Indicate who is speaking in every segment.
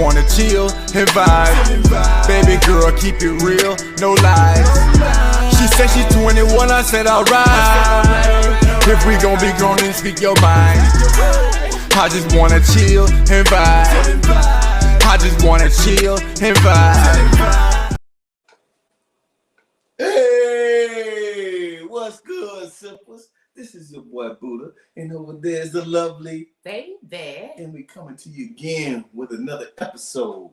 Speaker 1: wanna chill and vibe. Baby girl, keep it real, no lies. She said she's 21, I said alright. If we gon' be grown, then speak your mind. I just wanna chill and vibe. I just wanna chill and vibe.
Speaker 2: Hey, what's good, Simples? This is your boy Buddha, and over there is the lovely
Speaker 3: Baby.
Speaker 2: And we coming to you again with another episode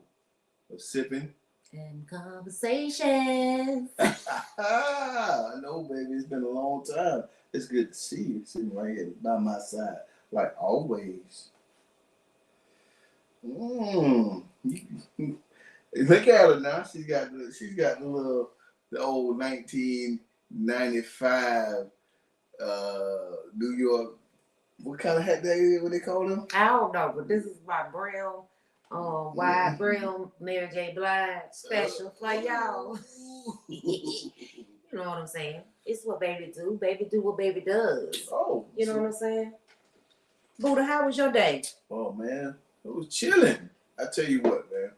Speaker 2: of Sipping
Speaker 3: and Conversations.
Speaker 2: I know, baby, it's been a long time. It's good to see you sitting right here by my side, like always. Look at her now. She's got the old 1995 New York. What kind of hat that is? What they call them?
Speaker 3: I don't know, but this is my brown, wide brown Mary J. Blige special for y'all. You know what I'm saying? It's what baby do. Baby do what baby does.
Speaker 2: Oh,
Speaker 3: you know what I'm saying? Buddha, how was your day?
Speaker 2: Oh man, it was chilling. I tell you what, man.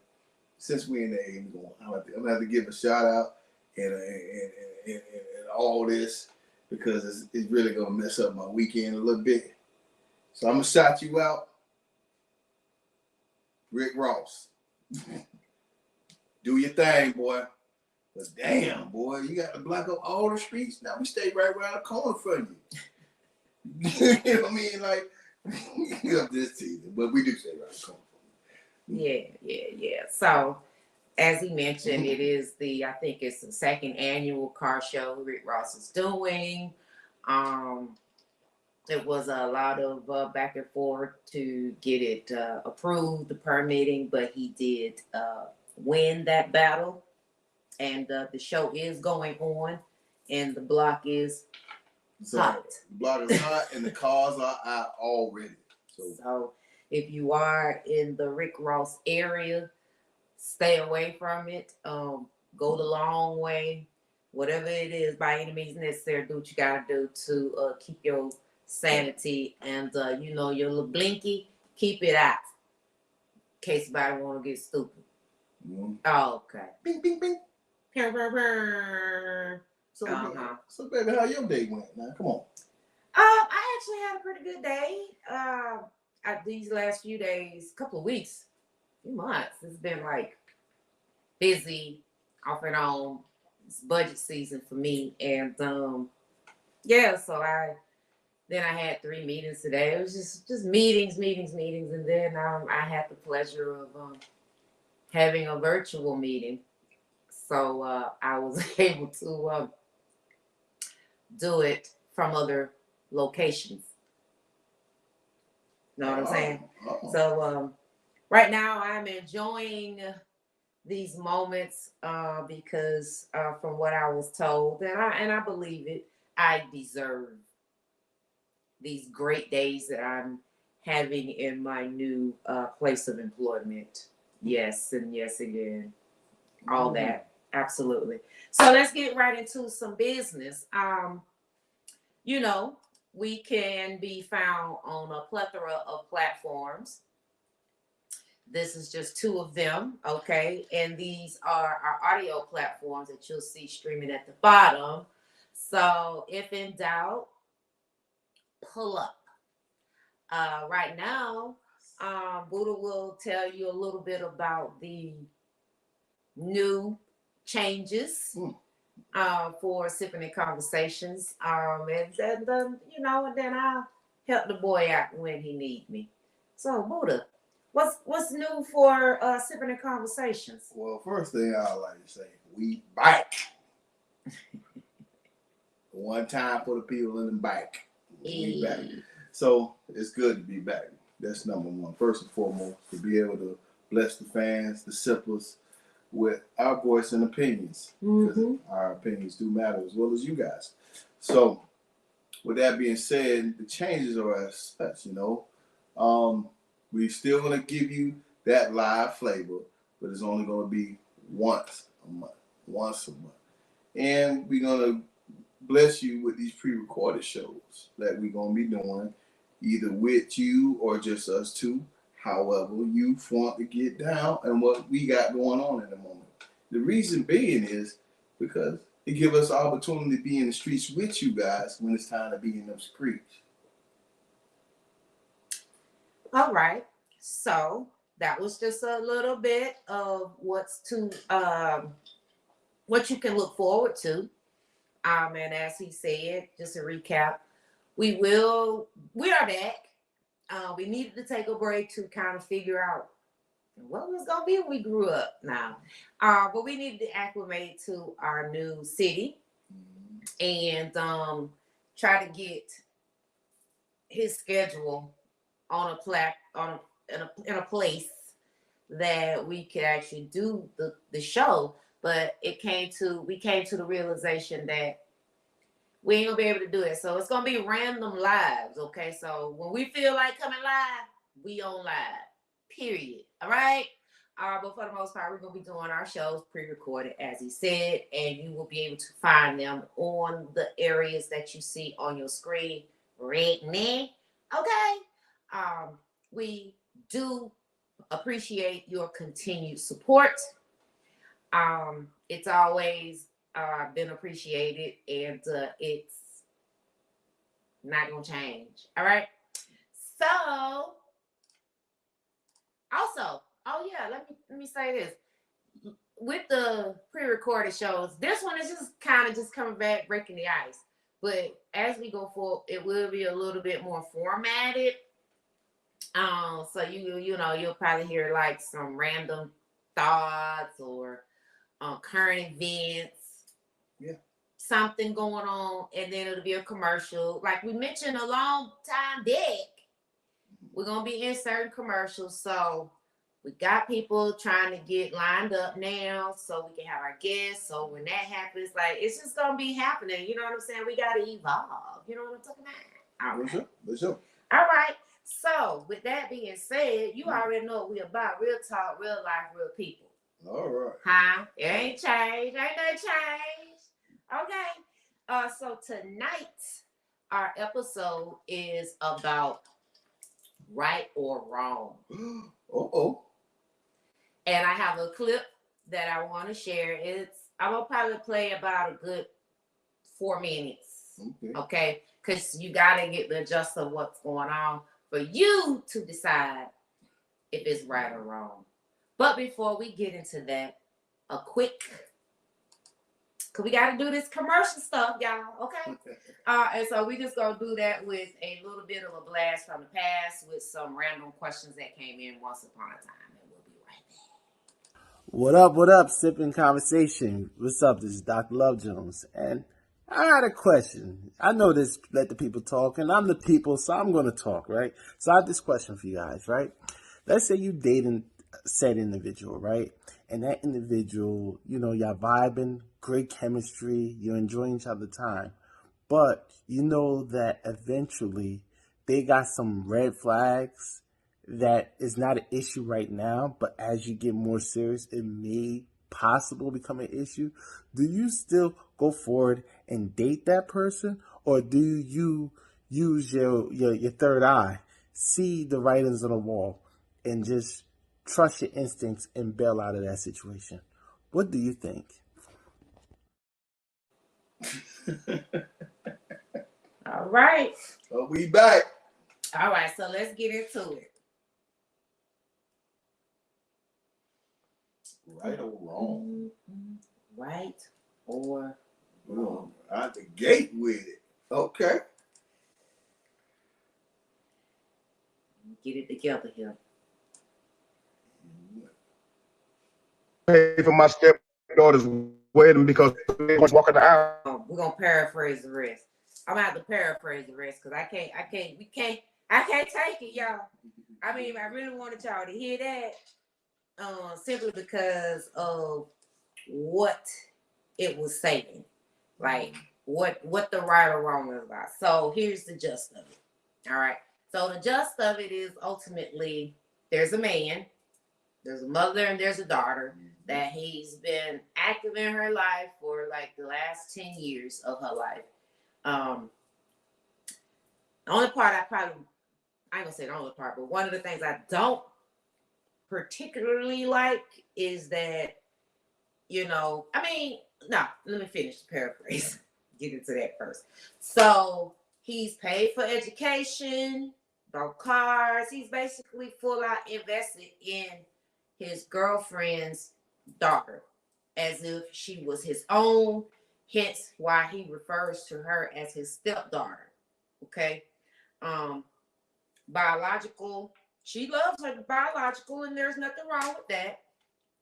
Speaker 2: Since we in the age, I'm gonna have to give a shout out and all this because it's really gonna mess up my weekend a little bit. So I'm gonna shout you out, Rick Ross. Do your thing, boy. But damn, boy, you got to block up all the streets. Now we stay right around the corner from you. You know what I mean? Like, I'm just teasing, but we do stay around the corner from you.
Speaker 3: Yeah. So, as he mentioned, it is I think it's the second annual car show Rick Ross is doing. It was a lot of back and forth to get it approved, the permitting, but he did win that battle. And the show is going on, and the block is hot.
Speaker 2: The block is hot, and the cars are out already.
Speaker 3: So if you are in the Rick Ross area, stay away from it. Go the long way. Whatever it is, by any means necessary, do what you got to do to keep your sanity. And, your little blinky, keep it out. In case somebody want to get stupid.
Speaker 2: Mm-hmm.
Speaker 3: Oh, okay.
Speaker 2: Bing, bing, bing. So, baby, how your day went? Now, come on.
Speaker 3: I actually had a pretty good day. These last few days, couple of weeks, few months, it's been like busy, off and on. It's budget season for me, and so I had 3 meetings today. It was just meetings, and then I had the pleasure of having a virtual meeting. So I was able to do it from other locations. You know what I'm saying? So right now I'm enjoying these moments because from what I was told, and I believe it, I deserve these great days that I'm having in my new place of employment. Yes, and yes again. All that. Absolutely. So let's get right into some business. We can be found on a plethora of platforms. This is just 2 of them, okay? And these are our audio platforms that you'll see streaming at the bottom. So if in doubt, pull up. Right now, Buddha will tell you a little bit about the new changes for Sipping and Conversations, and then I'll help the boy out when he needs me. So Buddha, what's new for Sipping and Conversations?
Speaker 2: Well, first thing I like to say, we back. One time for the people in the back. We back. So it's good to be back. That's number one. First and foremost, to be able to bless the fans, the sippers, with our voice and opinions. Because our opinions do matter as well as you guys. So with that being said, the changes are as such, we still going to give you that live flavor, but it's only going to be once a month. And we're going to bless you with these pre-recorded shows that we're going to be doing either with you or just us two. however you want to get down and what we got going on in the moment. The reason being is because it gives us the opportunity to be in the streets with you guys when it's time to be in those streets.
Speaker 3: All right. So that was just a little bit of what you can look forward to. And as he said, just to recap, we are back. We needed to take a break to kind of figure out what was gonna be when we grew up now. But we needed to acclimate to our new city and try to get his schedule on in a place that we could actually do the show. But we came to the realization that we ain't gonna be able to do it. So it's gonna be random lives, okay? So when we feel like coming live, we on live. Period. All right. But for the most part, we're gonna be doing our shows pre-recorded, as he said, and you will be able to find them on the areas that you see on your screen right now. Okay. We do appreciate your continued support. It's always been appreciated, and it's not gonna change. All right. So also, oh yeah, let me say this. With the pre-recorded shows, this one is just kind of just coming back, breaking the ice. But as we go forward, it will be a little bit more formatted. So you'll probably hear like some random thoughts or current events.
Speaker 2: Yeah.
Speaker 3: Something going on, and then it'll be a commercial. Like we mentioned a long time back, we're gonna be inserting commercials. So we got people trying to get lined up now so we can have our guests. So when that happens, like it's just gonna be happening. You know what I'm saying? We gotta evolve. You know what I'm talking about? All right.
Speaker 2: For sure.
Speaker 3: All right. So with that being said, you already know what we about. Real talk, real life, real people.
Speaker 2: All right.
Speaker 3: Huh? It ain't changed. Ain't no change. Okay. So tonight, our episode is about right or wrong.
Speaker 2: Uh-oh.
Speaker 3: And I have a clip that I want to share. I'm gonna probably play about a good 4 minutes. Okay. Because you gotta get the gist of what's going on for you to decide if it's right or wrong. But before we get into that, a quick, because we got to do this commercial stuff, y'all, okay? And so we just going to do that with a little bit of a blast from the past with some random questions that came in once upon a time, and we'll be right back.
Speaker 4: What up, Sipping Conversation? What's up? This is Dr. Love Jones, and I had a question. I know this, let the people talk, and I'm the people, so I'm going to talk, right? So I have this question for you guys, right? Let's say you dating said individual, right? And that individual, y'all vibing, great chemistry, you're enjoying each other's time. But you know that eventually they got some red flags that is not an issue right now, but as you get more serious, it may possibly become an issue. Do you still go forward and date that person? Or do you use your third eye, see the writings on the wall, and just trust your instincts and bail out of that situation? What do you think?
Speaker 3: All right.
Speaker 2: So we back.
Speaker 3: All right, so let's get into it.
Speaker 2: Right or wrong?
Speaker 3: Right or wrong?
Speaker 2: Out the gate with it. Okay.
Speaker 3: Get it together here.
Speaker 5: Pay for my stepdaughter's wedding because they was walking the aisle.
Speaker 3: We're gonna paraphrase the rest. I'm gonna have to paraphrase the rest because I can't take it, y'all. I mean, I really wanted y'all to hear that. Simply because of what it was saying, like what the right or wrong is about. So here's the gist of it. All right. So the gist of it is ultimately there's a man, there's a mother, and there's a daughter that he's been active in her life for like the last 10 years of her life. The only part I ain't gonna say the only part, but one of the things I don't particularly like is that, you know, I mean, no, let me finish the paraphrase. Get into that first. So he's paid for education, bought cars. He's basically full out invested in his girlfriend's daughter as if she was his own, hence why he refers to her as his stepdaughter. Okay. Biological, she loves her biological, and there's nothing wrong with that.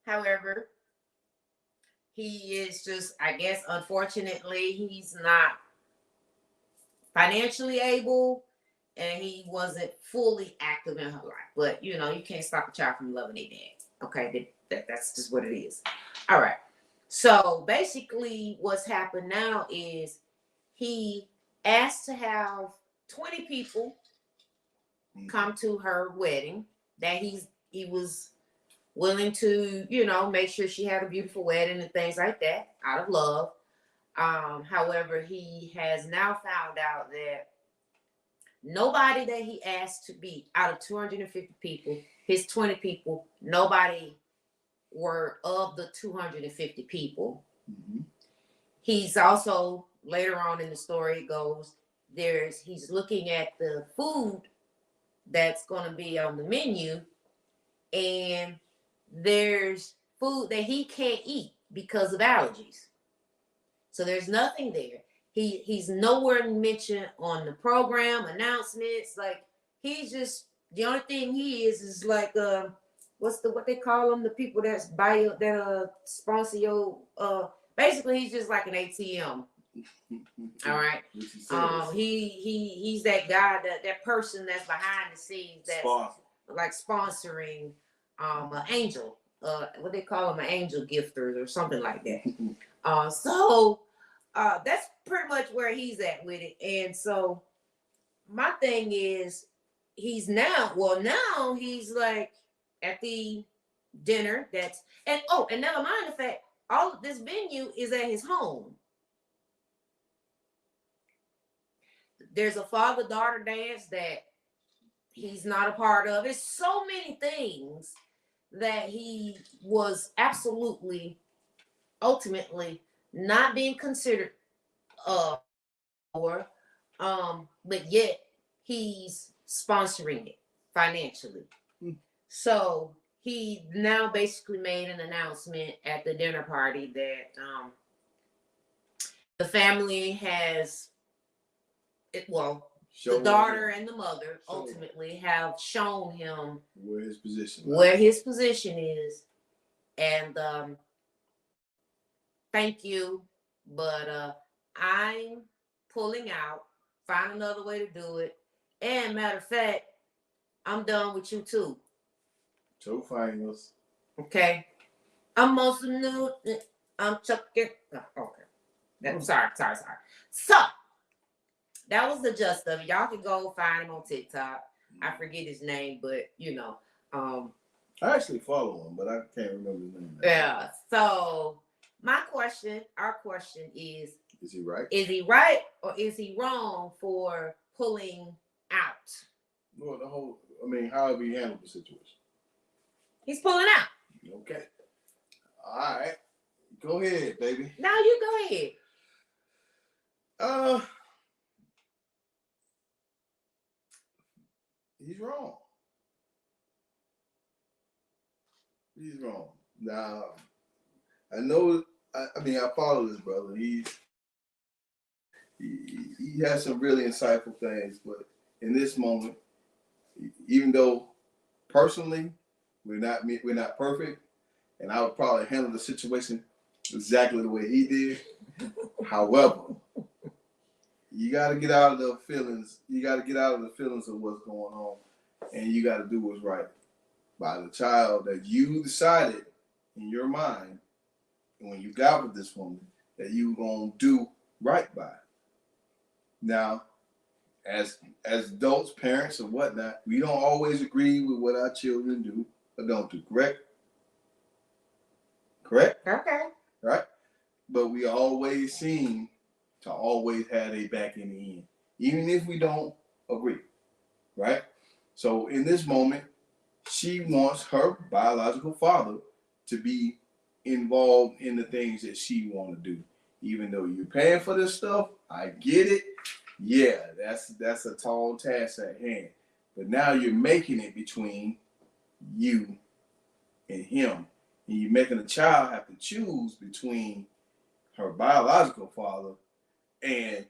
Speaker 3: However, he is just, I guess, unfortunately, he's not financially able, and he wasn't fully active in her life. But you know, you can't stop a child from loving their dad. Okay, that's just what it is. All right. So basically, what's happened now is he asked to have 20 people come to her wedding. That he was willing to, you know, make sure she had a beautiful wedding and things like that out of love. However, he has now found out that nobody that he asked to be out of 250 people, his 20 people, nobody were of the 250 people.
Speaker 2: Mm-hmm.
Speaker 3: He's also, later on in the story, it goes, he's looking at the food that's going to be on the menu, and there's food that he can't eat because of allergies. So there's nothing there. He's nowhere mentioned on the program announcements. Like, he's just, the only thing he is like what they call them, the people that's sponsor your basically he's just like an ATM. All right. He's that guy, that person that's behind the scenes that's like sponsoring an angel, what they call them, an angel gifters or something like that. So that's pretty much where he's at with it. And so my thing is, he's now he's like at the dinner and never mind the fact all of this venue is at his home. There's a father-daughter dance that he's not a part of. It's so many things that he was absolutely, ultimately not being considered for, but yet he's sponsoring it financially. So he now basically made an announcement at the dinner party that the family has, the daughter and the mother ultimately have shown him
Speaker 2: where his position
Speaker 3: is, and thank you, but I'm pulling out. Find another way to do it. And matter of fact, I'm done with you too.
Speaker 2: Two fingers.
Speaker 3: Okay. I'm most new. I'm chucking. Oh, okay. I'm sorry. So that was the gist of it. Y'all can go find him on TikTok. I forget his name, but you know.
Speaker 2: I actually follow him, but I can't remember his name.
Speaker 3: Yeah. So our question is
Speaker 2: he right?
Speaker 3: Is he right or is he wrong for pulling out?
Speaker 2: Well, how have he handled the situation?
Speaker 3: He's pulling out.
Speaker 2: Okay. All right. Go ahead, baby.
Speaker 3: Now you go ahead.
Speaker 2: He's wrong. He's wrong. Now, I know. I follow this brother. He has some really insightful things, but in this moment, even though personally we're not perfect, and I would probably handle the situation exactly the way he did. However, you got to get out of the feelings. You got to get out of the feelings of what's going on, and you got to do what's right by the child that you decided in your mind, and when you got with this woman, that you were gonna do right by. Now, as adults, parents, and whatnot, we don't always agree with what our children do or don't do. Correct?
Speaker 3: Okay.
Speaker 2: Right? But we always seem to always have a back in the end, even if we don't agree. Right? So in this moment, she wants her biological father to be involved in the things that she want to do. Even though you're paying for this stuff, I get it. Yeah, that's a tall task at hand. But now you're making it between you and him. And you're making a child have to choose between her biological father and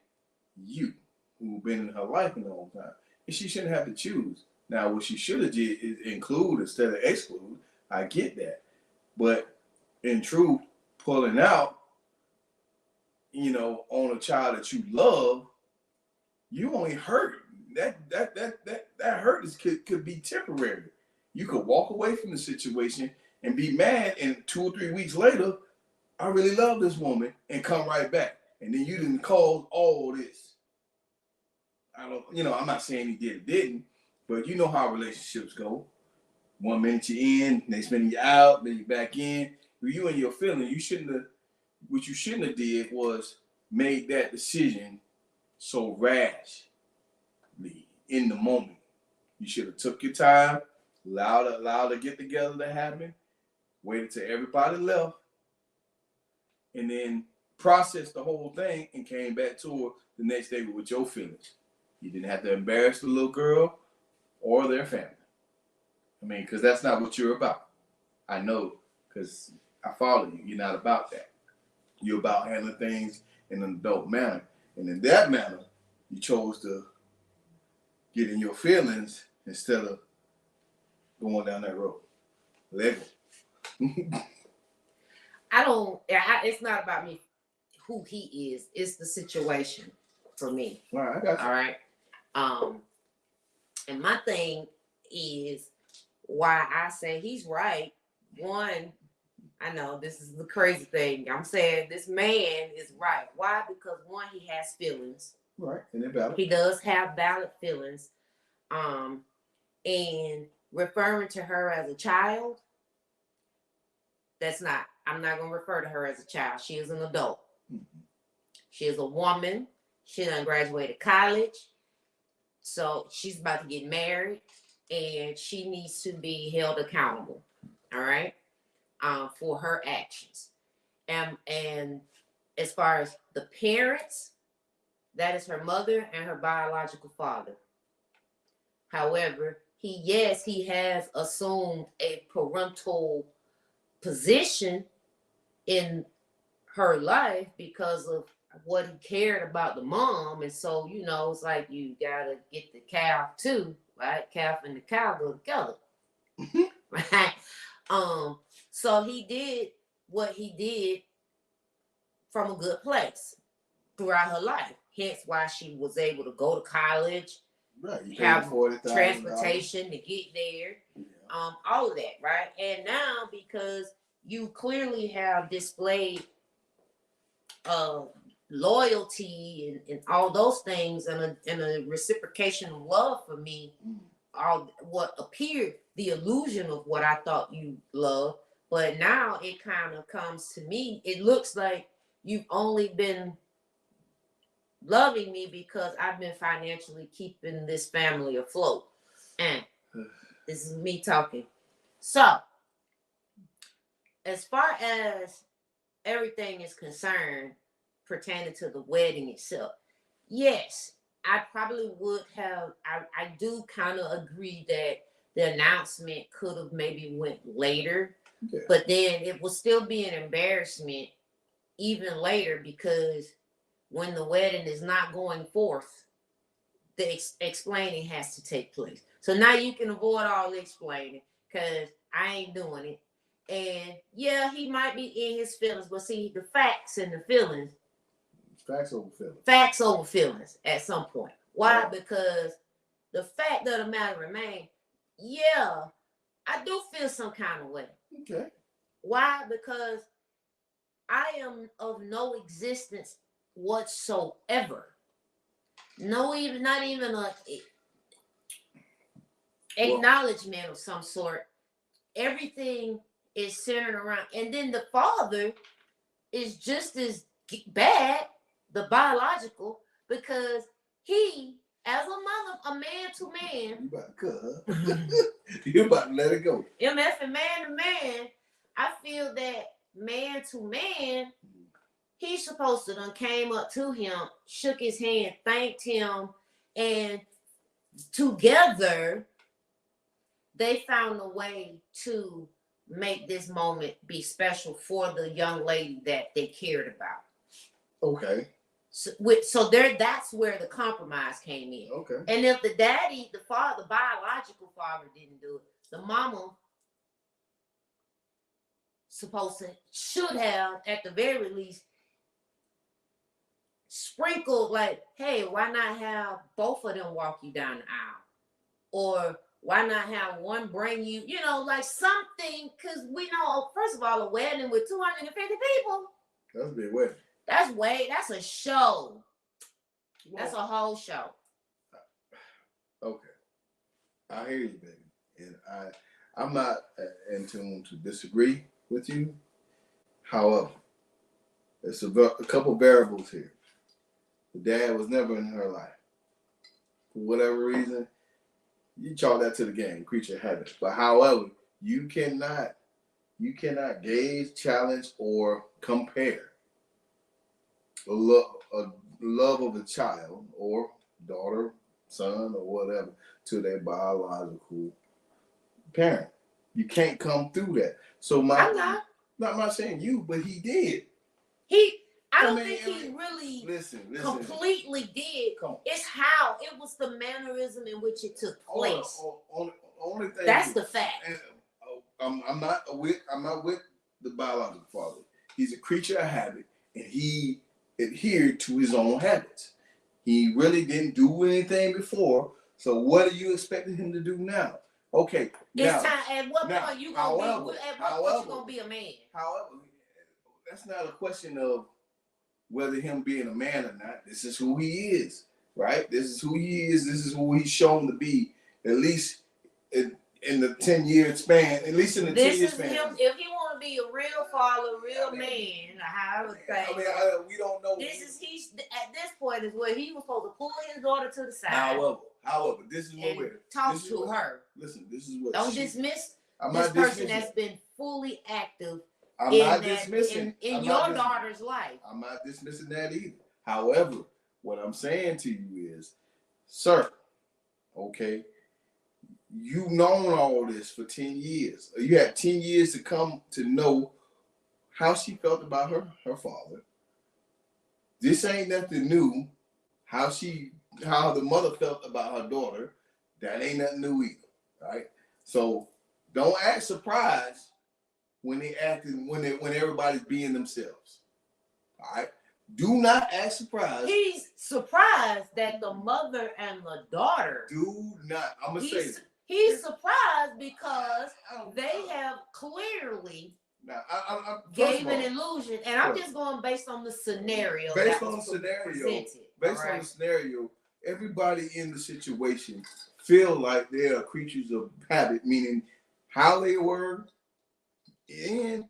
Speaker 2: you, who've been in her life a long time. And she shouldn't have to choose. Now, what she should have did is include instead of exclude. I get that. But in truth, pulling out, on a child that you love, you only hurt. That hurt could be temporary. You could walk away from the situation and be mad, and 2 or 3 weeks later, I really love this woman, and come right back. And then you didn't cause all this. I'm not saying he did or didn't, but you know how relationships go. 1 minute you're in, next minute you're out, then you're back in. You and your feeling, what you shouldn't have did was made that decision so rashly in the moment. You should have took your time, allowed the get together to happen, waited till everybody left, and then processed the whole thing and came back to her the next day with your feelings. You didn't have to embarrass the little girl or their family. I mean, because that's not what you're about. I know, because I follow you. You're not about that. You're about handling things in an adult manner. And in that manner, you chose to get in your feelings instead of going down that road. Let go.
Speaker 3: It's not about me, who he is. It's the situation for me.
Speaker 2: All right, I got you.
Speaker 3: All right. And my thing is why I say he's right. One, I know this is the crazy thing. I'm saying this man is right. Why? Because one, he has feelings.
Speaker 2: Right, and they're valid.
Speaker 3: He does have valid feelings. And referring to her as a child, I'm not going to refer to her as a child. She is an adult. Mm-hmm. She is a woman. She done graduated college. So she's about to get married, and she needs to be held accountable. All right. For her actions. And as far as the parents, that is her mother and her biological father. However, he has assumed a parental position in her life because of what he cared about the mom. And so, it's like you gotta get the calf too, right? Calf and the cow go together. Right? So he did what he did from a good place throughout her life. Hence why she was able to go to college,
Speaker 2: right,
Speaker 3: have transportation to get there, all of that, right? And now because you clearly have displayed loyalty and all those things and a reciprocation of love for me, all what appeared the illusion of what I thought you loved, but now it kind of comes to me. It looks like you've only been loving me because I've been financially keeping this family afloat. And this is me talking. So, as far as everything is concerned pertaining to the wedding itself, yes, I probably would have, I do kind of agree that the announcement could have maybe went later, but then it will still be an embarrassment even later because when the wedding is not going forth, the explaining has to take place. So now you can avoid all the explaining because I ain't doing it. And yeah, he might be in his feelings, but see, the facts and the feelings.
Speaker 2: Facts over feelings.
Speaker 3: Facts over feelings at some point. Why? Yeah. Because the fact of the matter remains, yeah, I do feel some kind of way.
Speaker 2: Okay.
Speaker 3: Why? Because I am of no existence whatsoever. Not even a acknowledgement of some sort. Everything is centered around, and then the father is just as bad, the biological, because he as a mother, a man to man.
Speaker 2: You about to cut, huh? You about to let it go.
Speaker 3: MF and man to man, I feel that man to man, he's supposed to done came up to him, shook his hand, thanked him, and together they found a way to make this moment be special for the young lady that they cared about.
Speaker 2: Okay.
Speaker 3: So there, that's where the compromise came in.
Speaker 2: Okay.
Speaker 3: And if the daddy, the father, the biological father didn't do it, the mama should have, at the very least, sprinkled like, hey, why not have both of them walk you down the aisle? Or why not have one bring you, you know, like something, because we know, first of all, a wedding with 250 people.
Speaker 2: That's a big wedding.
Speaker 3: That's a show. That's a whole show.
Speaker 2: Okay. I hear you, baby. And I'm not in tune to disagree with you. However, there's a couple variables here. The dad was never in her life. For whatever reason, you chalk that to the game, creature of habit. But however, you cannot gauge, challenge, or compare a love of a child or daughter, son, or whatever to their biological parent. You can't come through that. So I'm not saying you, but he did.
Speaker 3: I don't think he really completely did. It's how it was the mannerism in which it took place.
Speaker 2: Only thing
Speaker 3: that's the fact.
Speaker 2: And I'm not with the biological father. He's a creature of habit, and he adhered to his own habits. He really didn't do anything before. So what are you expecting him to do now? Okay,
Speaker 3: it's time. At what point you gonna be a man?
Speaker 2: However, that's not a question of whether him being a man or not. This is who he is, right? This is who he is. This is who he's shown to be, at least in the 10-year span. At least in the 10-year span.
Speaker 3: Him. If he want to be a real father, real man, I would say.
Speaker 2: We don't know.
Speaker 3: He's at this point is where he was supposed to pull his daughter to the side.
Speaker 2: However, this is what we're
Speaker 3: talk to her.
Speaker 2: Listen, this is what.
Speaker 3: Don't dismiss this person that's been fully active.
Speaker 2: I'm not dismissing
Speaker 3: in your daughter's life.
Speaker 2: I'm not dismissing that either. However, what I'm saying to you is, sir, okay, you've known all this for 10 years. You had 10 years to come to know how she felt about her father. This ain't nothing new. How the mother felt about her daughter, that ain't nothing new either, right? So don't act surprised when everybody's being themselves. All right? Do not act surprised.
Speaker 3: He's surprised that the mother and the daughter.
Speaker 2: Do not. I'm gonna say this.
Speaker 3: He's surprised because they have clearly gave an illusion, and I'm just going based on the scenario.
Speaker 2: Based on the scenario, everybody in the situation feel like they are creatures of habit, meaning how they were. And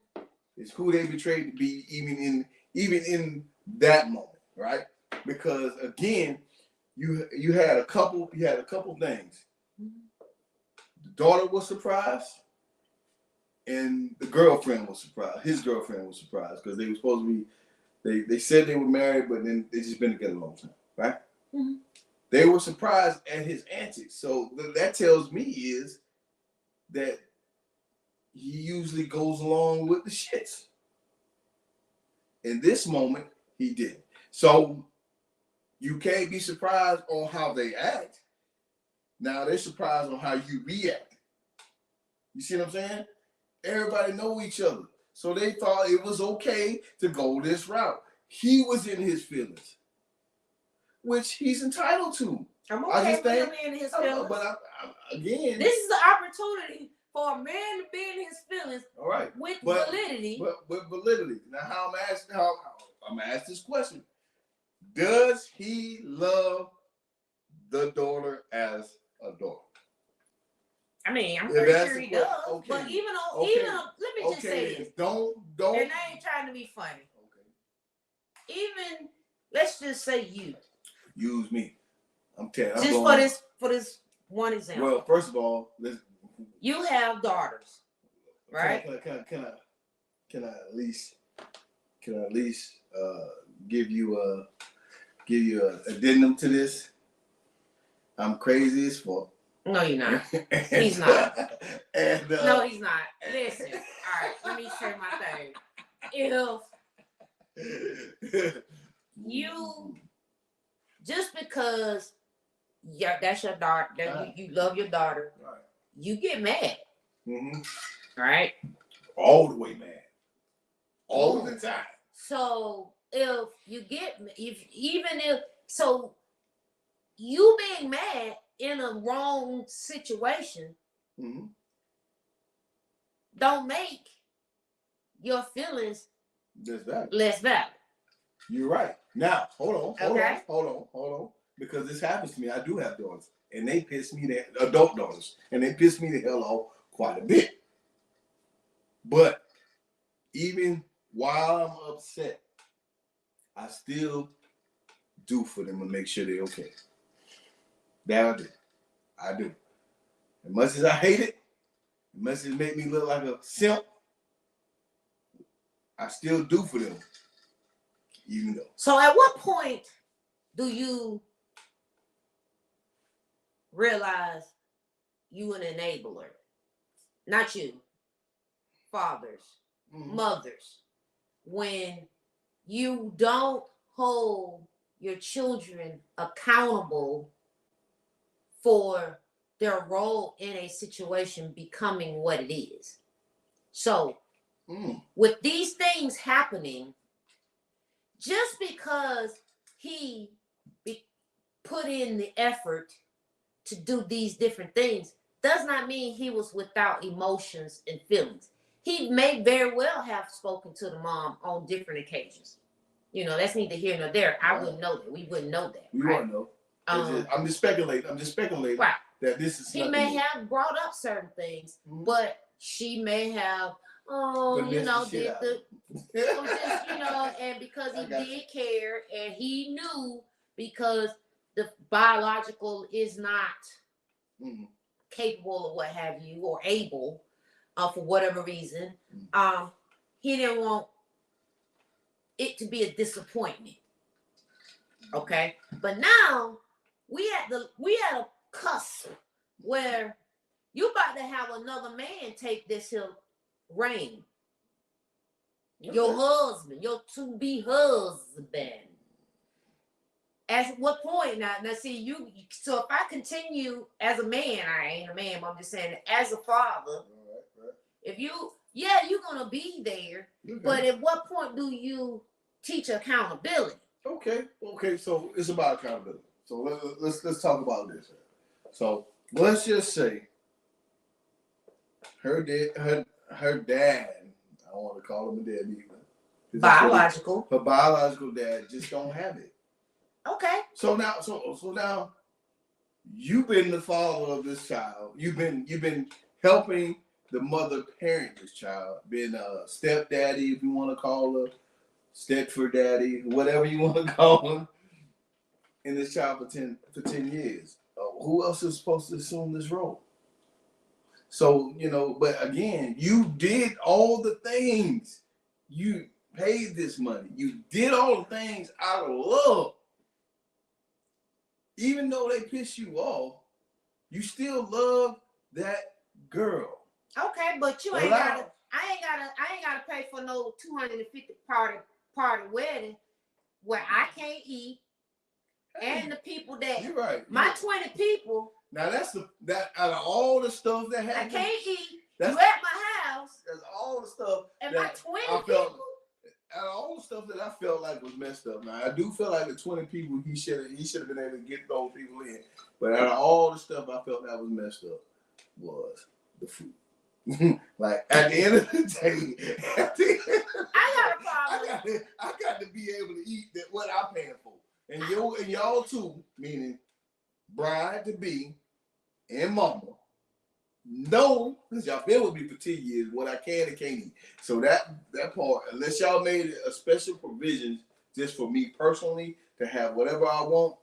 Speaker 2: it's who they betrayed to be, even in that moment, right? Because again, you had a couple things. The daughter was surprised, and the girlfriend was surprised. His girlfriend was surprised because they were supposed to be. They said they were married, but then they just been together a long time, right? Mm-hmm. They were surprised at his antics. So that tells me is that he usually goes along with the shits. In this moment, he didn't. So you can't be surprised on how they act. Now they're surprised on how you react. You see what I'm saying? Everybody know each other. So they thought it was okay to go this route. He was in his feelings, which he's entitled to.
Speaker 3: I'm okay with him in his feelings.
Speaker 2: But again,
Speaker 3: this is the opportunity for a man to be in his feelings,
Speaker 2: all right,
Speaker 3: with validity.
Speaker 2: With validity. Now, I'm gonna ask this question: does he love the daughter as a daughter?
Speaker 3: I mean, I'm pretty sure he does.
Speaker 2: Okay.
Speaker 3: But even let me just say this.
Speaker 2: Don't.
Speaker 3: And I ain't trying to be funny. Okay. Even let's just say you.
Speaker 2: Use me. I'm telling you.
Speaker 3: Just for this one example.
Speaker 2: Well, first of all,
Speaker 3: you have daughters, right?
Speaker 2: Can I at least give you a addendum to this? I'm crazy as fuck.
Speaker 3: No, you're not. He's not.
Speaker 2: And,
Speaker 3: no, he's not. Listen. All right, let me say my thing. If you just because that's your daughter, you love your daughter,
Speaker 2: right.
Speaker 3: You get mad.
Speaker 2: Mm-hmm.
Speaker 3: Right?
Speaker 2: All the way mad. All the time.
Speaker 3: So if you you being mad in a wrong situation
Speaker 2: mm-hmm.
Speaker 3: don't make your feelings less valid.
Speaker 2: You're right. Now, hold on. Because this happens to me. I do have daughters. And they piss me adult daughters. And they piss me the hell off quite a bit. But even while I'm upset, I still do for them and make sure they're okay. That I do. As much as I hate it, as much as it make me look like a simp, I still do for them. Even though.
Speaker 3: So at what point do you realize you an enabler? Not you. Fathers, mothers. When you don't hold your children accountable for their role in a situation becoming what it is. So with these things happening, just because he put in the effort to do these different things does not mean he was without emotions and feelings. He may very well have spoken to the mom on different occasions. You know, that's neither here nor there. I wouldn't know that. We wouldn't know that.
Speaker 2: We wouldn't know. I'm just speculating. Right. That this is.
Speaker 3: He may have brought up certain things, but she may have, did the, and because he did care, and he knew because the biological is not capable of what have you or able, for whatever reason, he didn't want it to be a disappointment. Okay, but now we at a cusp where you about to have another man take this here reign. Okay. Your husband, your to-be husband. At what point now see you? So if I continue as a man, I ain't a man, but I'm just saying as a father. Right. If you're gonna be there, but at what point do you teach accountability?
Speaker 2: Okay. So it's about accountability. So let's talk about this. So let's just say her dad. I don't want to call him a dad either.
Speaker 3: Biological.
Speaker 2: Her biological dad just don't have it.
Speaker 3: Okay.
Speaker 2: So now, you've been the father of this child. You've been helping the mother parent this child. Been a stepdaddy, if you want to call her, Stepford daddy, whatever you want to call him, in this child for 10 years. Who else is supposed to assume this role? So, but again, you did all the things. You paid this money. You did all the things out of love. Even though they piss you off, you still love that girl.
Speaker 3: Okay, but I ain't gotta pay for no 250 party wedding where I can't eat, and the people that
Speaker 2: you're right.
Speaker 3: My 20 people.
Speaker 2: Now that out of all the stuff that happened,
Speaker 3: I can't eat. You at my house.
Speaker 2: That's all the stuff.
Speaker 3: And my 20 people.
Speaker 2: Out of all the stuff that I felt like was messed up. Now I do feel like the 20 people he should have been able to get those people in. But out of all the stuff I felt that was messed up was the food. Like at the end of the day,
Speaker 3: I got a problem.
Speaker 2: I got to be able to eat what I'm paying for. And y'all too, meaning bride to be and mama, know, because y'all been with me for 10 years, what I can and can't eat. So that part, unless y'all made a special provision just for me personally to have whatever I want,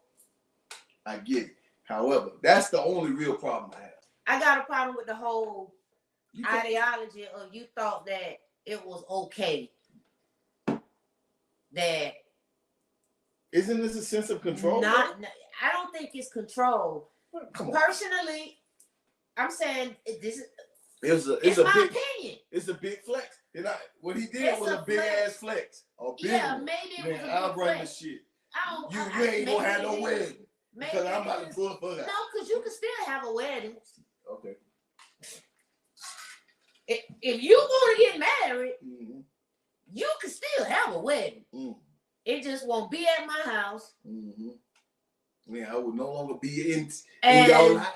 Speaker 2: I get it. However, that's the only real problem I have.
Speaker 3: I got a problem with the whole
Speaker 2: You can't-
Speaker 3: ideology of you thought that it was okay. That
Speaker 2: Isn't this a sense of control?
Speaker 3: I don't think it's control.
Speaker 2: Come on.
Speaker 3: Personally, I'm saying this is
Speaker 2: It's
Speaker 3: my opinion.
Speaker 2: It's a big flex. What he did
Speaker 3: It's
Speaker 2: was
Speaker 3: a
Speaker 2: a big
Speaker 3: flex.
Speaker 2: ass flex. A big
Speaker 3: Yeah,
Speaker 2: one.
Speaker 3: maybe it was
Speaker 2: Man,
Speaker 3: a
Speaker 2: I'll
Speaker 3: big
Speaker 2: bring the
Speaker 3: flex.
Speaker 2: shit.
Speaker 3: I
Speaker 2: You ain't gonna have no wedding.
Speaker 3: Maybe
Speaker 2: Because I'm about
Speaker 3: it
Speaker 2: to
Speaker 3: is.
Speaker 2: pull the fuck out.
Speaker 3: No, because you can still have a wedding.
Speaker 2: Okay.
Speaker 3: If you want to get married,
Speaker 2: Mm-hmm.
Speaker 3: you can still have a wedding.
Speaker 2: Mm.
Speaker 3: It just won't be at my house.
Speaker 2: Mm-hmm. Yeah, I would no longer be in
Speaker 3: And
Speaker 2: your lives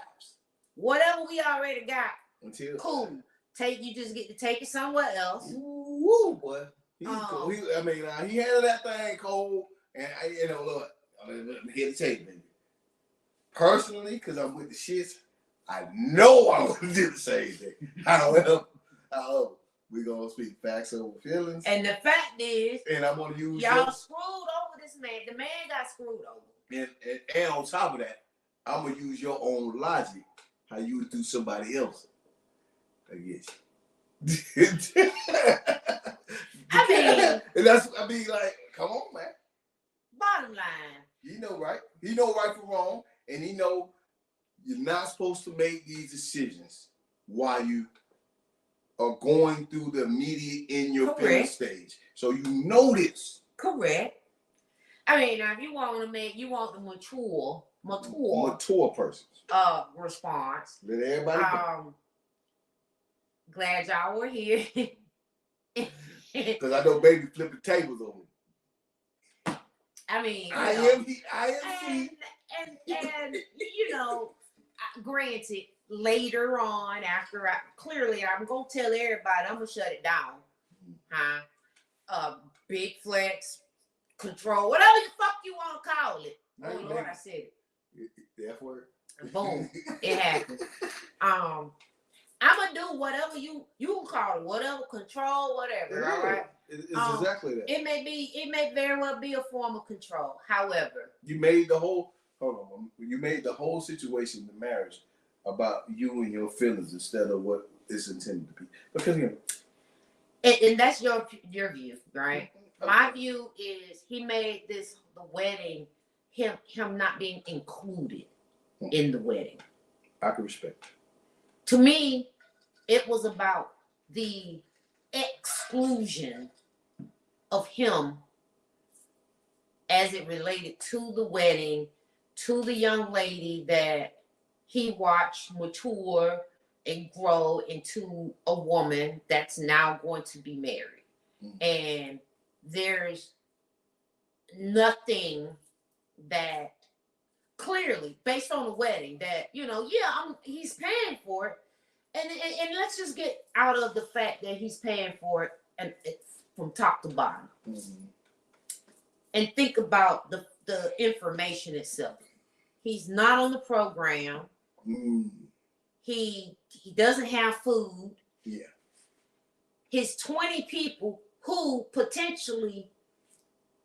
Speaker 3: whatever we already got,
Speaker 2: until
Speaker 3: cool. You just get to take it somewhere else.
Speaker 2: Woo, boy. He's cool. He handled that thing cold, and look, I'm here to tell you, baby. Personally, because I'm with the shits, I know I'm gonna do the same thing. However, we're gonna speak facts over feelings.
Speaker 3: And the fact is,
Speaker 2: and I'm gonna use
Speaker 3: y'all screwed over this man. The man got screwed over.
Speaker 2: And on top of that, I'm gonna use your own logic, how you would do somebody else. I get you. I mean, like, come on, man.
Speaker 3: Bottom line.
Speaker 2: He know right. He know right from wrong, and he know you're not supposed to make these decisions while you are going through the immediate in your feeling stage. So you know this.
Speaker 3: Correct. I mean, now if you want the mature
Speaker 2: person.
Speaker 3: Response.
Speaker 2: Let everybody know.
Speaker 3: Glad y'all were here.
Speaker 2: Because I know baby flipping tables over.
Speaker 3: I mean,
Speaker 2: I am he.
Speaker 3: And you know, granted, later on, after I'm gonna tell everybody, I'm gonna shut it down. Big flex, control, whatever the fuck you want to call it. Oh Lord, I said it.
Speaker 2: The F word.
Speaker 3: Boom, it happened. I'm gonna do whatever you call it, whatever control, whatever. All right.
Speaker 2: It's exactly that.
Speaker 3: It may very well be a form of control. However,
Speaker 2: you made the whole situation, the marriage, about you and your feelings instead of what it's intended to be. Because
Speaker 3: and that's your view, right? My view is he made the wedding him not being included in the wedding.
Speaker 2: I can respect.
Speaker 3: To me, it was about the exclusion of him as it related to the wedding, to the young lady that he watched mature and grow into a woman that's now going to be married. And there's nothing that clearly, based on the wedding, that, he's paying for it. And let's just get out of the fact that he's paying for it and from top to bottom. And think about the information itself. He's not on the program. He doesn't have food.
Speaker 2: Yeah. His
Speaker 3: 20 people who potentially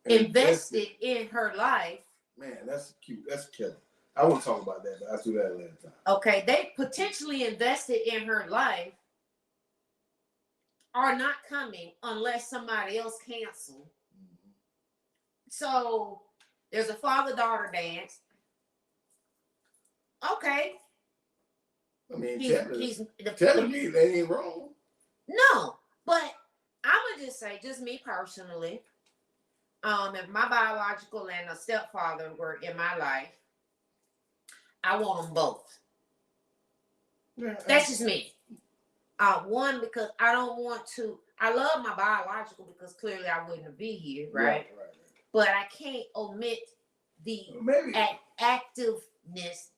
Speaker 3: invested in her life.
Speaker 2: Man, that's cute. That's killer. I won't talk about that, but I'll do that later time.
Speaker 3: Okay, they potentially invested in her life are not coming unless somebody else cancels. So there's a father-daughter dance. Okay.
Speaker 2: I mean, technically, they ain't wrong.
Speaker 3: No, but I'm gonna just say, just me personally, if my biological and a stepfather were in my life, I want them both.
Speaker 2: Yeah.
Speaker 3: That's just me. One, because I don't want to. I love my biological because clearly I wouldn't be here, right? Right. But I can't omit the activeness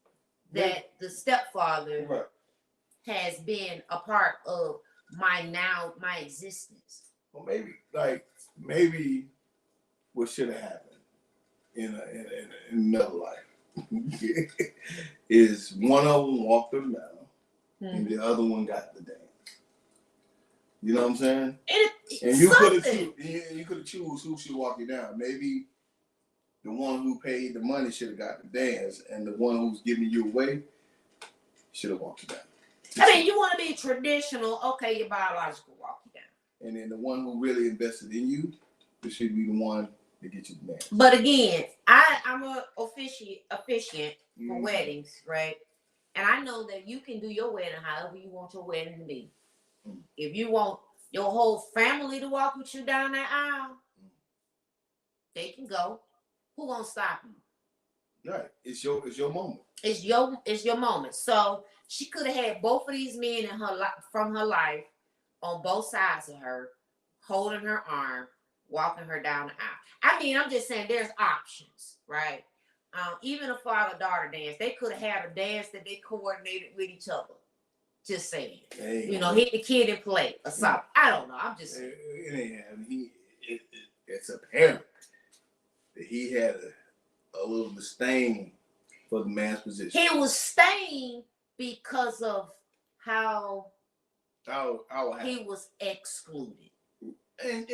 Speaker 3: that the stepfather has been a part of my existence.
Speaker 2: Well, maybe what should have happened in another life is one of them walked them down, and the other one got the dance. You know what I'm saying? And you could have choose who should walk you down. Maybe the one who paid the money should have got the dance, and the one who's giving you away should have walked you down.
Speaker 3: I mean, you want to be traditional, okay, your biological walk you down.
Speaker 2: And then the one who really invested in you, it should be the one to get you the dance.
Speaker 3: But again, I'm a officiant for weddings, right? And I know that you can do your wedding however you want your wedding to be. If you want your whole family to walk with you down that aisle, they can go. Who gonna stop you?
Speaker 2: Right. It's your moment.
Speaker 3: It's your moment. So she could have had both of these men in her from her life on both sides of her, holding her arm, walking her down the aisle. I mean, I'm just saying there's options, right? Even a father-daughter dance, they could have had a dance that they coordinated with each other. Just saying. You know, hit the kid and play or something. I don't know. I'm just saying.
Speaker 2: It ain't happening. It's apparent that he had a little disdain for the man's position.
Speaker 3: He was stained because of how he was excluded.
Speaker 2: And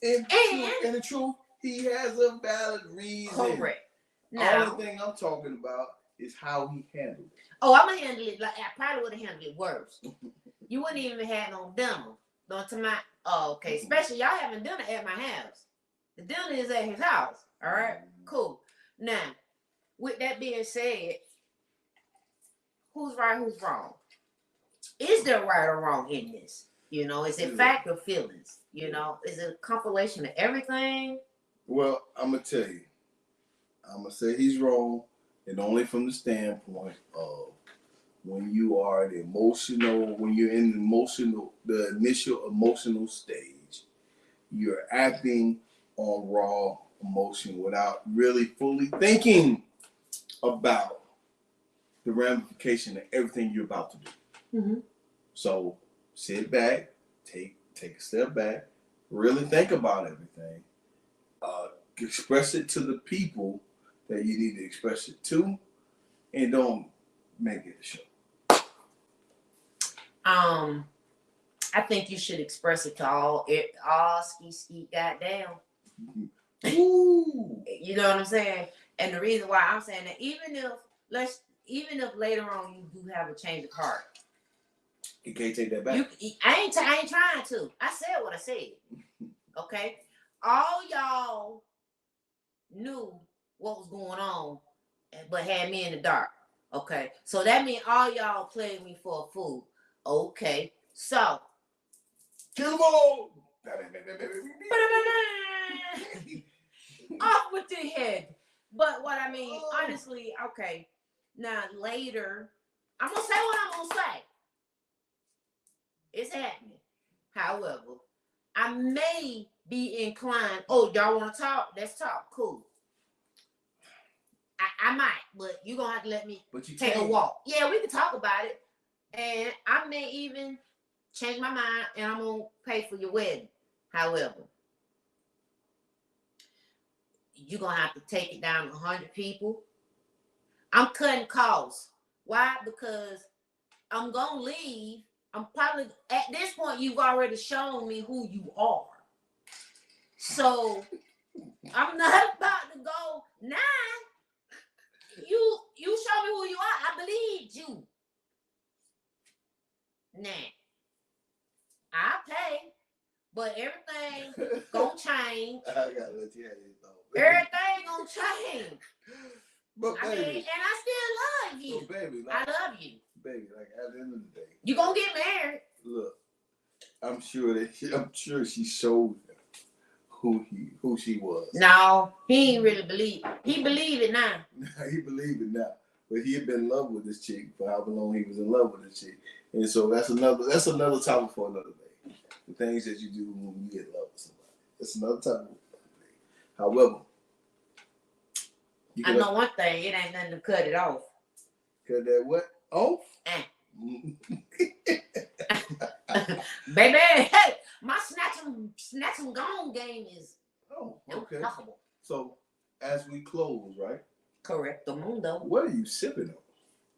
Speaker 2: the truth, he has a valid reason.
Speaker 3: Correct. Now,
Speaker 2: the only thing I'm talking about is how he handled it.
Speaker 3: Oh, I'm gonna handle it like I probably would have handled it worse. You wouldn't even have no dinner. Don't to my okay. Especially y'all having dinner at my house. The dinner is at his house. All right, cool. Now, with that being said, who's right, who's wrong? Is there right or wrong in this? You know, is it fact or feelings? You know, is it a compilation of everything?
Speaker 2: Well, I'm gonna tell you. I'm gonna say he's wrong, and only from the standpoint of when you are when you're in the initial emotional stage, you're acting on raw emotion without really fully thinking about the ramification of everything you're about to do.
Speaker 3: Mm-hmm.
Speaker 2: So sit back, take a step back, really think about everything, express it to the people that you need to express it to, and don't make it a show.
Speaker 3: I think you should express it to all ski goddamn.
Speaker 2: Ooh.
Speaker 3: You know what I'm saying? And the reason why I'm saying that, even if later on you do have a change of heart,
Speaker 2: You can't take that back.
Speaker 3: I ain't trying to. I said what I said. Okay? All y'all knew what was going on, but had me in the dark. Okay? So that means all y'all played me for a fool. Okay. So.
Speaker 2: Kill them all!
Speaker 3: Off with your head. But what I mean, honestly, okay. Now, later, I'm going to say what I'm going to say. It's happening. However, I may be inclined. Oh, y'all want to talk? Let's talk. Cool. I might, but you're going to have to let me take a walk. Yeah, we can talk about it. And I may even change my mind and I'm going to pay for your wedding. However, you're going to have to take it down to 100 people. I'm cutting costs. Why? Because I'm going to leave. I'm probably, at this point, you've already shown me who you are. So, I'm not about to go, nah. You show me who you are. I believed you. Nah. I pay, but everything gonna change.
Speaker 2: I gotta let you have your thought.
Speaker 3: Everything gonna change.
Speaker 2: But
Speaker 3: I mean, and I still love you.
Speaker 2: So baby,
Speaker 3: I love you.
Speaker 2: Baby, like at the end of the day,
Speaker 3: You gonna get married.
Speaker 2: Look, I'm sure she showed him who she was.
Speaker 3: No, he ain't really believe. He believe it now.
Speaker 2: He believed it now. But he had been in love with this chick for however long he was in love with this chick. And so that's another topic for another day. The things that you do when you get in love with somebody. That's another topic for another day. However,
Speaker 3: I know one thing, it ain't nothing to cut it off.
Speaker 2: Cut that what? Off?
Speaker 3: Baby, hey, my snatch 'em gone game is
Speaker 2: okay. So as we close, right?
Speaker 3: Correcto mundo.
Speaker 2: What are you sipping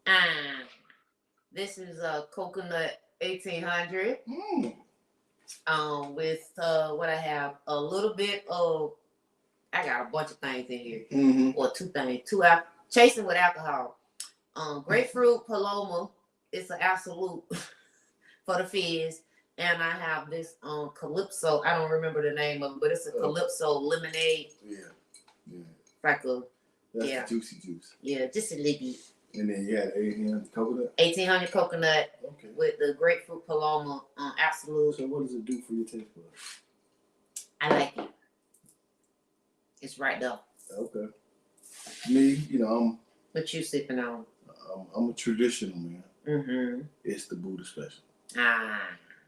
Speaker 2: on?
Speaker 3: This is a coconut 1800. With what I have, a little bit of I got a bunch of things in here.
Speaker 2: Mm-hmm.
Speaker 3: Or two things. Chasing with alcohol. Grapefruit Paloma. It's an absolute for the fizz. And I have this Calypso. I don't remember the name of it, but it's a Calypso lemonade.
Speaker 2: Yeah. Yeah.
Speaker 3: Like a,
Speaker 2: That's
Speaker 3: yeah.
Speaker 2: the juicy juice.
Speaker 3: Yeah, just a little bit.
Speaker 2: And then you had 1800 coconut.
Speaker 3: 1800 coconut
Speaker 2: Okay.
Speaker 3: with the grapefruit Paloma absolute.
Speaker 2: So what does it do for your taste buds?
Speaker 3: I like it. It's right there.
Speaker 2: Okay. Me, you know,
Speaker 3: What you sipping on?
Speaker 2: I'm a traditional man.
Speaker 3: Mm-hmm.
Speaker 2: It's the Buddha Special.
Speaker 3: Ah.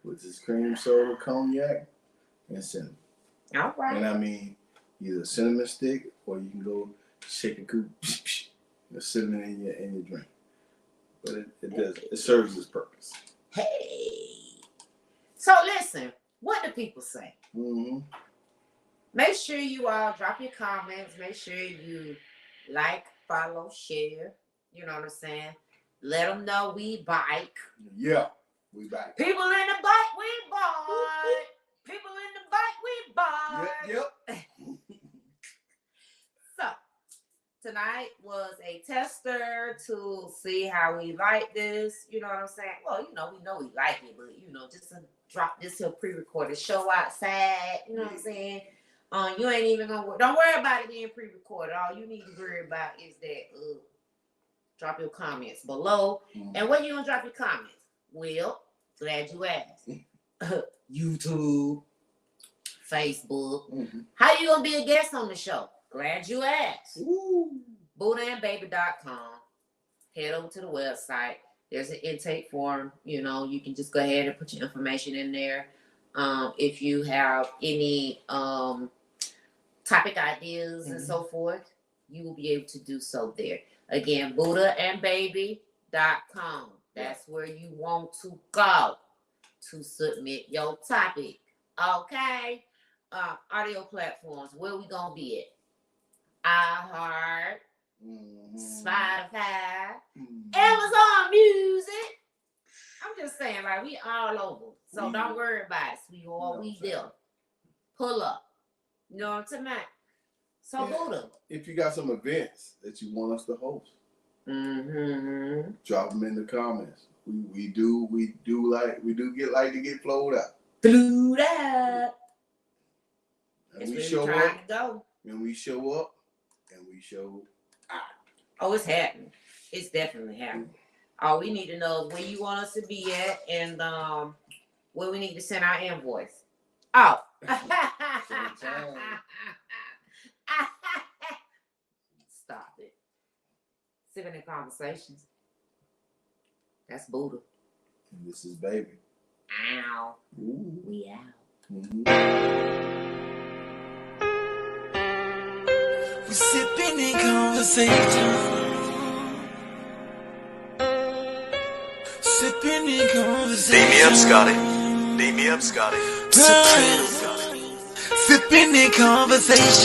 Speaker 2: With this cream soda, cognac, and cinnamon.
Speaker 3: All right.
Speaker 2: And I mean, either cinnamon stick or you can go shake a coop, the cinnamon in your drink. But it serves its purpose.
Speaker 3: Hey. So listen, what do people say?
Speaker 2: Mm-hmm.
Speaker 3: Make sure you all drop your comments. Make sure you like, follow, share. You know what I'm saying? Let them know we bike.
Speaker 2: Yeah, we back.
Speaker 3: People in the bike, we bike. People in the bike, we bike.
Speaker 2: Yep.
Speaker 3: So, tonight was a tester to see how we like this. You know what I'm saying? Well, we know we like it, but, just to drop this here pre-recorded show outside. You know what I'm saying? You ain't even don't worry about it being pre-recorded. All you need to worry about is that drop your comments below.
Speaker 2: Mm-hmm.
Speaker 3: And where you gonna drop your comments? Well, glad you asked. YouTube, Facebook.
Speaker 2: Mm-hmm.
Speaker 3: How you gonna be a guest on the show? Glad you asked.
Speaker 2: Ooh.
Speaker 3: BuddhaandBaby.com. Head over to the website. There's an intake form. You can just go ahead and put your information in there. If you have any topic ideas and so forth, you will be able to do so there. Again, BuddhaandBaby.com. That's where you want to go to submit your topic. Okay? Audio platforms, where we gonna be at? iHeart, Spotify, Amazon Music. I'm just saying, like, we all over. So don't worry about it, sweetheart. We there. Pull up. You know what I'm talking about? So Buddha.
Speaker 2: If you got some events that you want us to host, drop them in the comments. We do like to get flowed out.
Speaker 3: Flew that.
Speaker 2: And
Speaker 3: It's
Speaker 2: we
Speaker 3: really
Speaker 2: show
Speaker 3: trying
Speaker 2: up.
Speaker 3: to go.
Speaker 2: And we show up. And we show out.
Speaker 3: Oh, it's happening. It's definitely happening. All we need to know is where you want us to be at and where we need to send our invoice. Oh. Stop it. Sipping in conversations. That's Buddha.
Speaker 2: And this is Baby.
Speaker 3: Ow.
Speaker 2: Ooh.
Speaker 3: We out.
Speaker 2: Mm-hmm.
Speaker 6: We sipping in conversation. Sipping in conversation.
Speaker 7: Beat me up, Scotty. Beat me up, Scotty.
Speaker 6: Sipping in conversation.